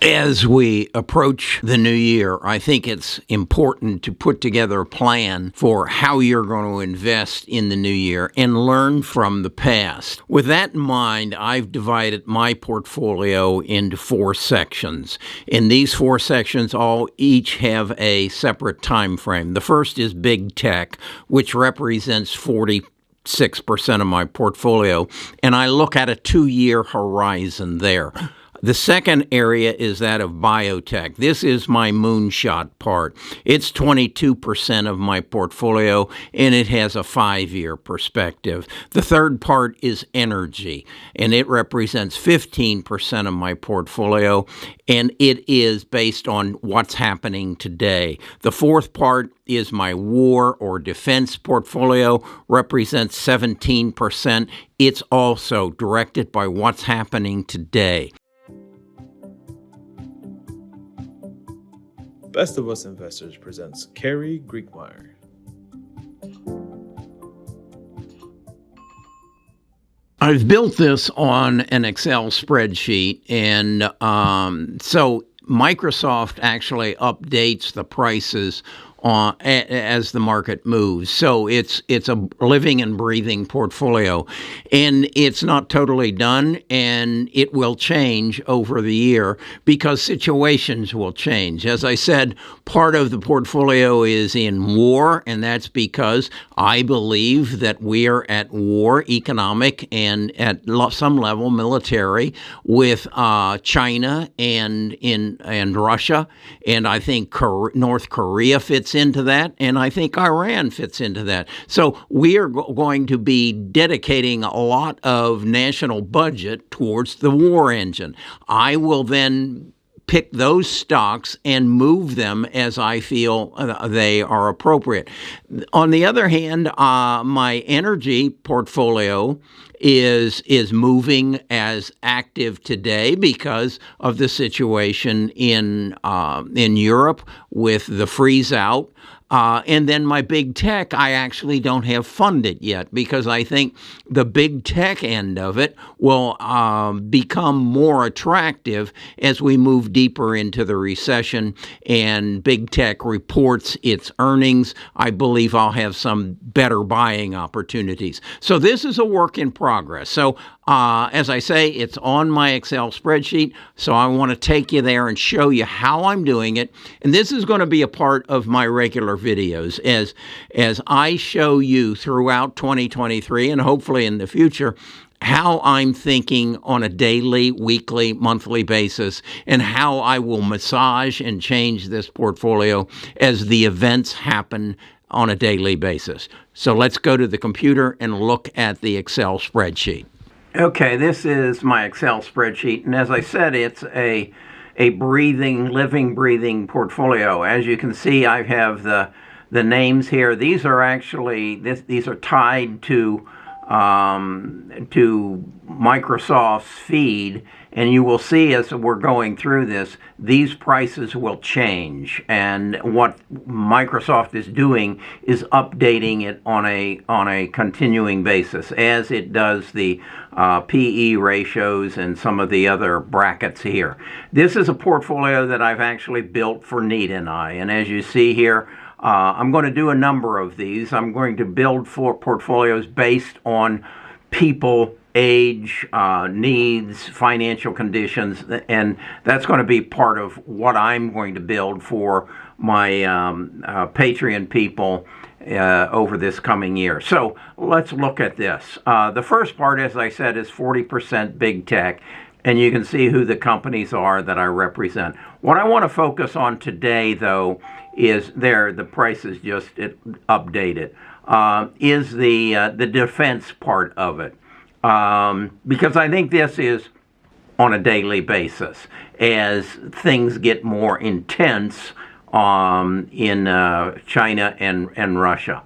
As we approach the new year, I think it's important to put together a plan for how you're going to invest in the new year and learn from the past. With that in mind, I've divided my portfolio into 4 sections. And these 4 sections each have a separate time frame. The first is big tech, which represents 46% of my portfolio, and I look at a 2-year horizon there. The second area is that of biotech. This is my moonshot part. It's 22% of my portfolio, and it has a 5-year perspective. The third part is energy, and it represents 15% of my portfolio, and it is based on what's happening today. The fourth part is my war or defense portfolio, represents 17%. It's also directed by what's happening today. Best of Us Investors presents Carrie Griegmeyer. I've built this on an Excel spreadsheet, and so Microsoft actually updates the prices as the market moves. So it's a living and breathing portfolio, and it's not totally done, and it will change over the year because situations will change. As I said, part of the portfolio is in war, and that's because I believe that we are at war, economic and at some level military, with China and Russia, and I think North Korea fits into that, and I think Iran fits into that. So we are going to be dedicating a lot of national budget towards the war engine. I will then pick those stocks and move them as I feel they are appropriate. On the other hand, my energy portfolio is moving as active today because of the situation in Europe with the freeze out. And then my big tech, I actually don't have funded yet because I think the big tech end of it will become more attractive as we move deeper into the recession and big tech reports its earnings. I believe I'll have some better buying opportunities. So this is a work in progress. So as I say, it's on my Excel spreadsheet, so I want to take you there and show you how I'm doing it. And this is going to be a part of my regular videos as I show you throughout 2023 and hopefully in the future how I'm thinking on a daily, weekly, monthly basis, and how I will massage and change this portfolio as the events happen on a daily basis. So let's go to the computer and look at the Excel spreadsheet. Okay, this is my Excel spreadsheet, and as I said, it's a living, breathing portfolio. As you can see, I have the names here. These are actually these are tied to Microsoft's feed, and you will see as we're going through this, these prices will change. And what Microsoft is doing is updating it on a continuing basis, as it does the PE ratios and some of the other brackets here. This is a portfolio that I've actually built for Nita and I, and as you see here, I'm going to do a number of these. I'm going to build portfolios based on people, age, needs, financial conditions, and that's going to be part of what I'm going to build for my Patreon people over this coming year. So let's look at this. The first part, as I said, is 40% big tech, and you can see who the companies are that I represent. What I want to focus on today, though, is the price is just updated, is the defense part of it. Because I think this is on a daily basis as things get more intense in China and Russia.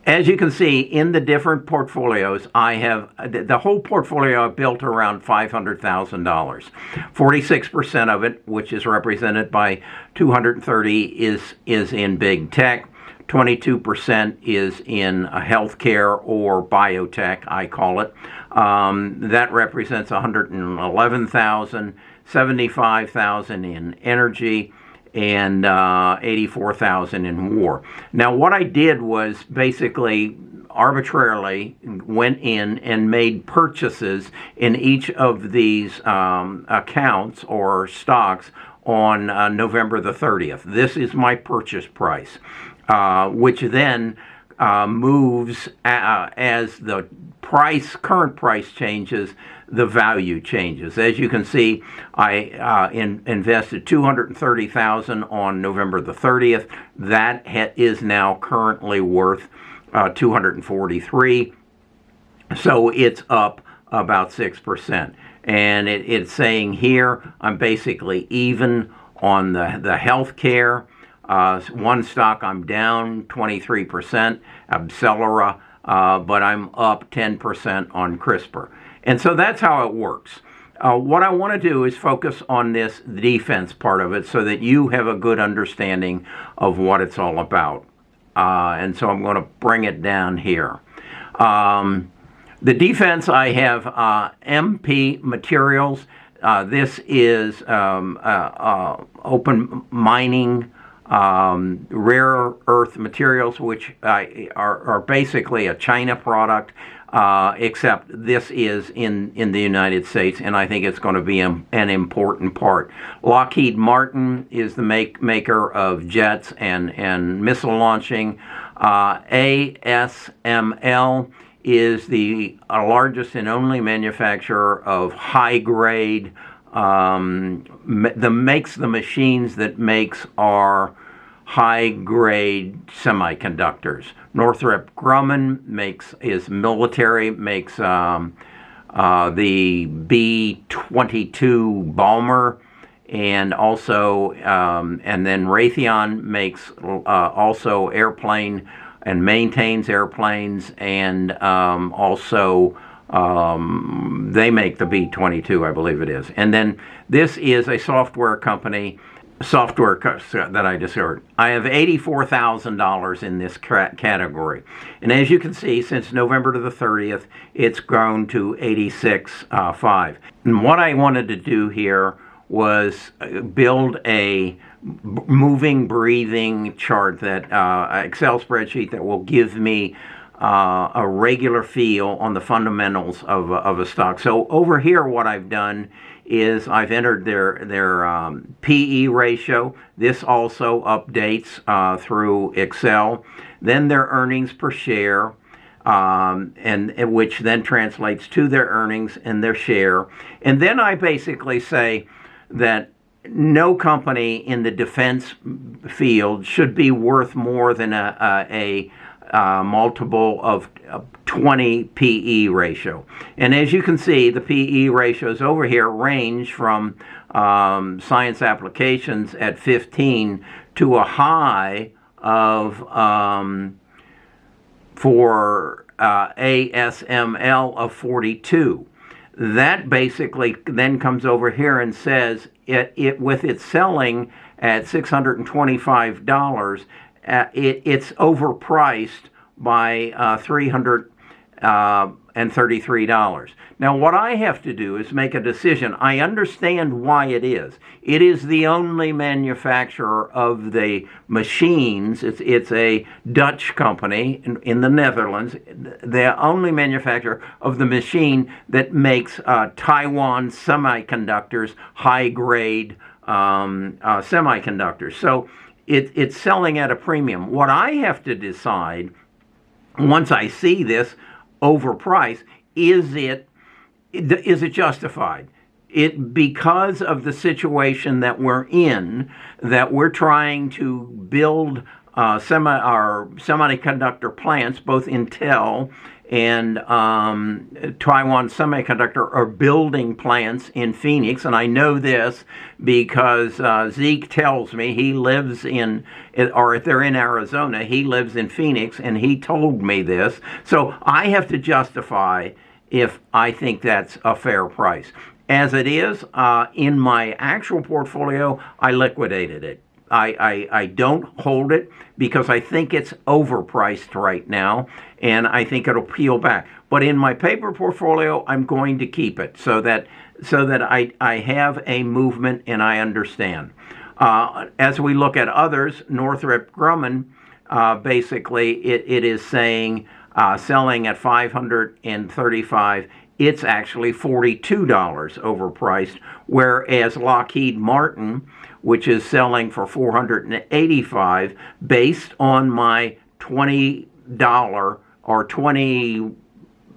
As you can see, in the different portfolios, I have the whole portfolio I've built around $500,000. 46% of it, which is represented by 230, is in big tech. 22% is in healthcare or biotech, I call it. That represents 111,000, 75,000 in energy, and 84,000 in war. Now, what I did was basically arbitrarily went in and made purchases in each of these accounts or stocks on November the 30th. This is my purchase price, which then moves as the current price changes, the value changes. As you can see, I invested $230,000 on November the 30th. That is now currently worth $243,000. So it's up about 6%. And it's saying here I'm basically even on the healthcare. One stock I'm down 23%, Abcelera, but I'm up 10% on CRISPR. And so that's how it works. What I want to do is focus on this defense part of it so that you have a good understanding of what it's all about. And so I'm going to bring it down here. The defense, I have MP Materials. This is open mining rare earth materials, which are basically a China product, except this is in the United States, and I think it's going to be an important part. Lockheed Martin is the maker of jets and missile launching. ASML is the largest and only manufacturer of high-grade, makes the machines that makes our high-grade semiconductors. Northrop Grumman is military, makes the B-22 bomber, and also, and then Raytheon makes also airplane and maintains airplanes, and also they make the B-22, I believe it is. And then this is a software company, that I discovered. I have $84,000 in this category. And as you can see, since November to the 30th, it's grown to $86,500. And what I wanted to do here was build a moving, breathing chart, that Excel spreadsheet that will give me a regular feel on the fundamentals of a stock. So over here, what I've done is I've entered their PE ratio. This also updates through Excel. Then their earnings per share, and which then translates to their earnings and their share. And then I basically say that no company in the defense field should be worth more than a multiple of 20 PE ratio. And as you can see, the PE ratios over here range from science applications at 15 to a high of, for ASML, of 42. That basically then comes over here and says it with its selling at $625, it's overpriced by $333. Now, what I have to do is make a decision. I understand why it is. It is the only manufacturer of the machines. It's a Dutch company in the Netherlands. The only manufacturer of the machine that makes Taiwan semiconductors, high-grade semiconductors. So it's selling at a premium. What I have to decide, once I see this overpriced, is it justified? Because of the situation that we're in, that we're trying to build our semiconductor plants, both Intel and Taiwan Semiconductor are building plants in Phoenix, and I know this because Zeke tells me he lives in, or if they're in Arizona, he lives in Phoenix, and he told me this. So I have to justify if I think that's a fair price. As it is, in my actual portfolio, I liquidated it. I don't hold it because I think it's overpriced right now, and I think it'll peel back. But in my paper portfolio, I'm going to keep it so that I have a movement and I understand. As we look at others, Northrop Grumman, basically it is saying selling at 535. It's actually $42 overpriced, whereas Lockheed Martin, which is selling for 485, based on my $20 or 20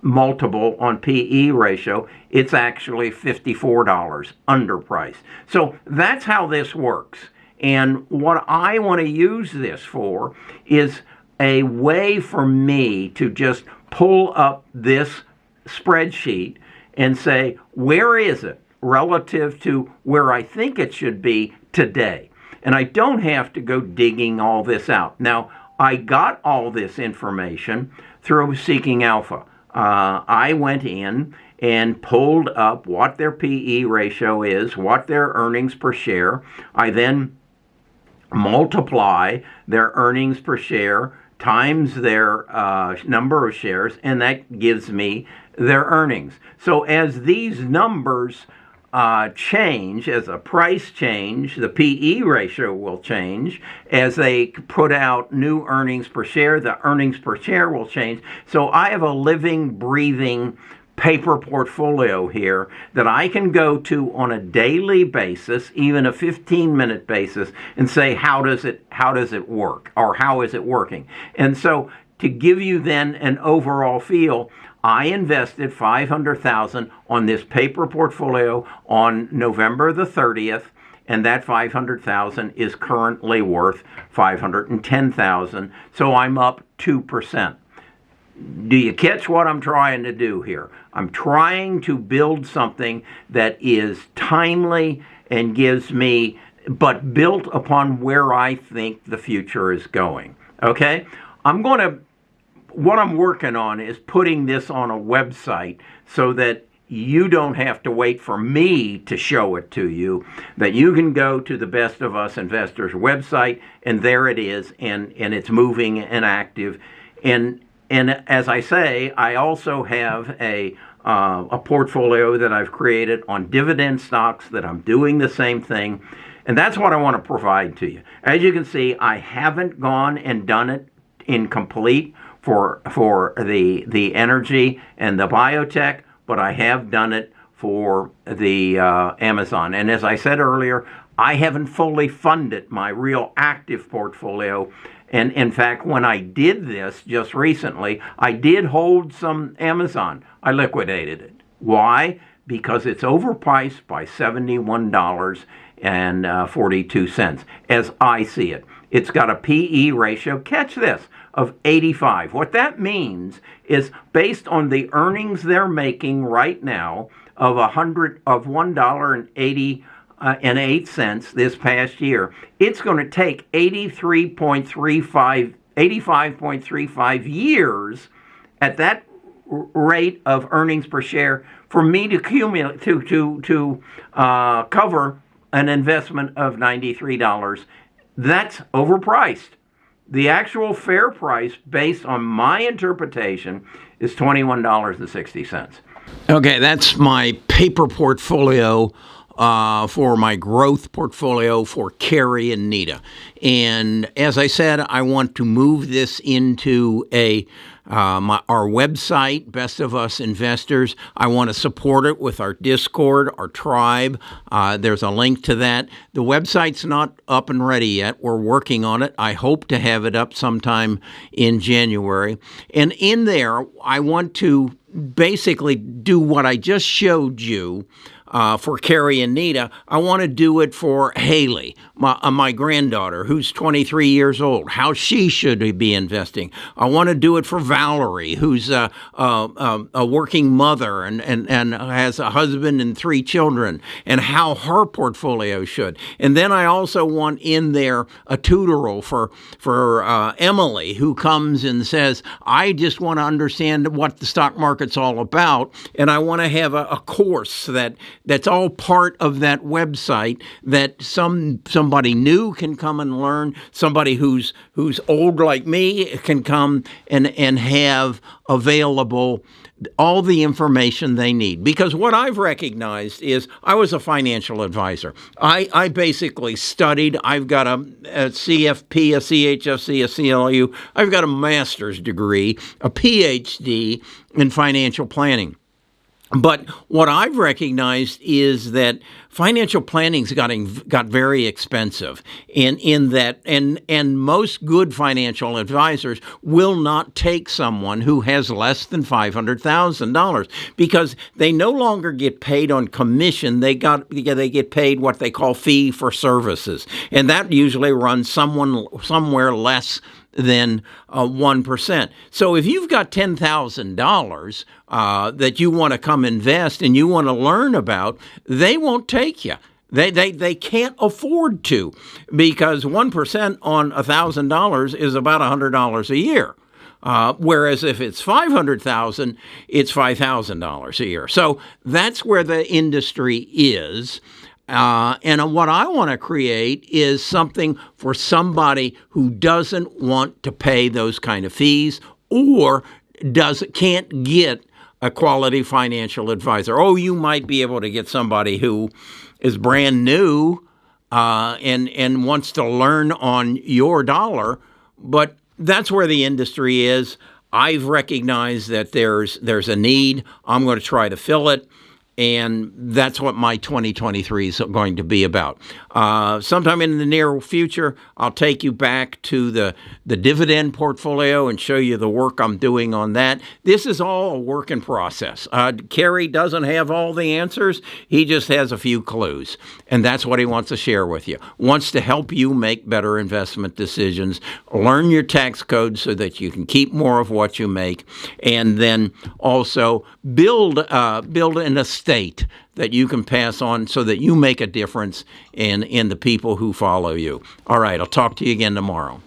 multiple on PE ratio, it's actually $54 underpriced. So that's how this works. And what I want to use this for is a way for me to just pull up this spreadsheet and say, where is it relative to where I think it should be today? And I don't have to go digging all this out. Now, I got all this information through Seeking Alpha. I went in and pulled up what their PE ratio is, what their earnings per share. I then multiply their earnings per share times their number of shares, and that gives me their earnings. So as these numbers change, as the price change, the PE ratio will change. As they put out new earnings per share, the earnings per share will change. So I have a living, breathing paper portfolio here that I can go to on a daily basis, even a 15-minute basis, and say, how does it work, or how is it working? And so to give you then an overall feel, I invested $500,000 on this paper portfolio on November the 30th, and that $500,000 is currently worth $510,000. So I'm up 2%. Do you catch what I'm trying to do here? I'm trying to build something that is timely and gives me, but built upon where I think the future is going. Okay? What I'm working on is putting this on a website so that you don't have to wait for me to show it to you, that you can go to the Best of Us Investors website, and there it is, and it's moving and active. And as I say, I also have a portfolio that I've created on dividend stocks that I'm doing the same thing, and that's what I want to provide to you. As you can see, I haven't gone and done it in complete for the energy and the biotech, but I have done it for the Amazon. And as I said earlier, I haven't fully funded my real active portfolio. And in fact, when I did this just recently, I did hold some Amazon. I liquidated it. Why? Because it's overpriced by $71.42, as I see it. It's got a PE ratio, catch this, of 85. What that means is, based on the earnings they're making right now of $1.88 this past year, it's going to take 85.35 years at that rate of earnings per share for me to accumulate to cover an investment of $93. That's overpriced. The actual fair price, based on my interpretation, is $21.60. Okay, that's my paper portfolio for my growth portfolio for Carrie and Nita. And as I said, I want to move this into our website, Best of Us Investors. I want to support it with our Discord, our tribe. There's a link to that. The website's not up and ready yet. We're working on it. I hope to have it up sometime in January. And in there, I want to basically do what I just showed you for Carrie and Nita. I want to do it for Haley, my granddaughter, who's 23 years old, how she should be investing. I want to do it for Valerie, who's a working mother and has a husband and 3 children, and how her portfolio should. And then I also want in there a tutorial for Emily, who comes and says, I just want to understand what the stock market's all about, and I want to have a course that that's all part of that website that somebody new can come and learn. Somebody who's old like me can come and have available all the information they need. Because what I've recognized is I was a financial advisor. I basically studied. I've got a CFP, a CHFC, a CLU. I've got a master's degree, a PhD in financial planning. But what I've recognized is that financial planning's got very expensive, in that most good financial advisors will not take someone who has less than $500,000 because they no longer get paid on commission. They get paid what they call fee for services, and that usually runs somewhere less than 1%. So if you've got $10,000 that you want to come invest and you want to learn about, they won't take you. They can't afford to, because 1% on $1,000 is about $100 a year. Whereas if it's $500,000, it's $5,000 a year. So that's where the industry is. And what I want to create is something for somebody who doesn't want to pay those kind of fees or can't get a quality financial advisor. Oh, you might be able to get somebody who is brand new and wants to learn on your dollar, but that's where the industry is. I've recognized that there's a need. I'm going to try to fill it. And that's what my 2023 is going to be about. Sometime in the near future, I'll take you back to the dividend portfolio and show you the work I'm doing on that. This is all a work in process. Kerry doesn't have all the answers. He just has a few clues. And that's what he wants to share with you. Wants to help you make better investment decisions, learn your tax code so that you can keep more of what you make, and then also build an estate that you can pass on so that you make a difference in the people who follow you. All right, I'll talk to you again tomorrow.